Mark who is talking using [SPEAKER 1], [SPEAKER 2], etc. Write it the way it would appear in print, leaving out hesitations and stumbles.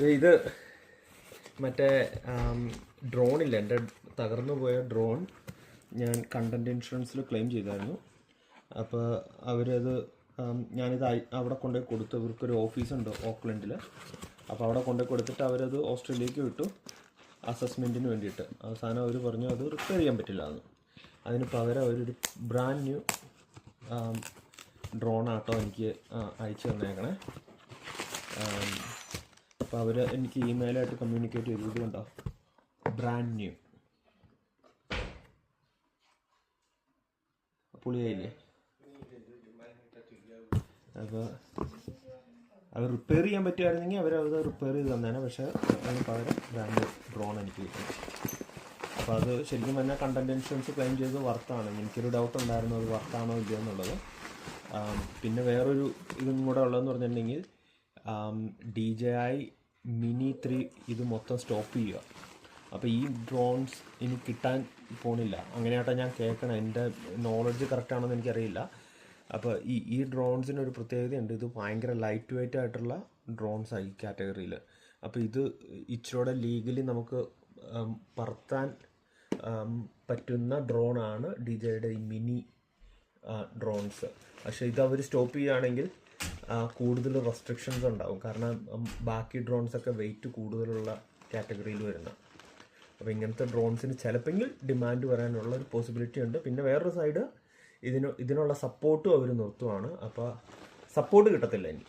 [SPEAKER 1] ഇത് മറ്റേ ഡ്രോണില്ല, എൻ്റെ തകർന്നു പോയ ഡ്രോൺ ഞാൻ കണ്ടൻറ് ഇൻഷുറൻസിൽ ക്ലെയിം ചെയ്തായിരുന്നു. അപ്പോൾ അവരത് ഞാനിത് അവിടെ കൊണ്ടുപോയി കൊടുത്തു. ഇവർക്കൊരു ഓഫീസുണ്ട് ഓക്ലൻഡിൽ. അപ്പോൾ അവിടെ കൊണ്ടുപോയി കൊടുത്തിട്ട് അവരത് ഓസ്ട്രേലിയക്ക് വിട്ടു അസസ്മെൻറ്റിന് വേണ്ടിയിട്ട്. അവസാനം അവർ പറഞ്ഞു അത് റിപ്പയർ ചെയ്യാൻ പറ്റില്ല എന്ന്. അതിന് പകരം അവരൊരു ബ്രാൻഡ് ന്യൂ ഡ്രോണാട്ടോ എനിക്ക് അയച്ചു തന്നേക്കണേ. അപ്പോൾ അവർ എനിക്ക് ഇമെയിലായിട്ട് കമ്മ്യൂണിക്കേറ്റ് ചെയ്തത് കണ്ടോ, ബ്രാൻഡ് ന്യൂ പുളിയായില്ലേ. അപ്പോൾ അത് റിപ്പയർ ചെയ്യാൻ പറ്റുമായിരുന്നെങ്കിൽ അവരത് റിപ്പയർ ചെയ്ത് തന്നേനെ. പക്ഷേ അതിന് പകരം ബ്രാൻഡ് ഡ്രോൺ എനിക്ക് കിട്ടി. അപ്പോൾ അത് ശരിക്കും പറഞ്ഞാൽ കണ്ടൻറ് ഇൻഷുറൻസ് ക്ലെയിം ചെയ്ത് വർത്താണ്. എനിക്കൊരു ഡൗട്ട് ഉണ്ടായിരുന്നു അത് വർത്താണോ ഇല്ലയോ എന്നുള്ളത്. പിന്നെ വേറൊരു ഇതും കൂടെ ഉള്ളതെന്ന് പറഞ്ഞിട്ടുണ്ടെങ്കിൽ DJI Mini 3 ഇത് മൊത്തം സ്റ്റോപ്പ് ചെയ്യുക. അപ്പോൾ ഈ ഡ്രോൺസ് ഇനി കിട്ടാൻ പോണില്ല അങ്ങനെയാട്ടോ ഞാൻ കേൾക്കണം. എൻ്റെ നോളജ് കറക്റ്റാണെന്ന് എനിക്കറിയില്ല. അപ്പോൾ ഈ ഡ്രോൺസിനൊരു പ്രത്യേകതയുണ്ട്. ഇത് ഭയങ്കര ലൈറ്റ് വെയ്റ്റ് ആയിട്ടുള്ള ഡ്രോൺസാണ് ഈ കാറ്റഗറിയിൽ. അപ്പോൾ ഇത് ഇച്ചിരൂടെ ലീഗലി നമുക്ക് പറത്താൻ പറ്റുന്ന ഡ്രോണാണ് DJIയുടെ ഈ മിനി ഡ്രോൺസ്. പക്ഷേ ഇതവർ സ്റ്റോപ്പ് ചെയ്യുകയാണെങ്കിൽ കൂടുതൽ റെസ്ട്രിക്ഷൻസ് ഉണ്ടാവും. കാരണം ബാക്കി ഡ്രോൺസൊക്കെ വെയിറ്റ് കൂടുതലുള്ള കാറ്റഗറിയിൽ വരുന്ന. അപ്പോൾ ഇങ്ങനത്തെ ഡ്രോൺസിന് ചിലപ്പോൾ ഡിമാൻഡ് വരാനുള്ള ഒരു പോസിബിലിറ്റി ഉണ്ട്. പിന്നെ വേറൊരു സൈഡ് ഇതിനുള്ള സപ്പോർട്ടും അവർ നിർത്തുവാണ്. അപ്പോൾ സപ്പോർട്ട് കിട്ടത്തില്ല ഇനി.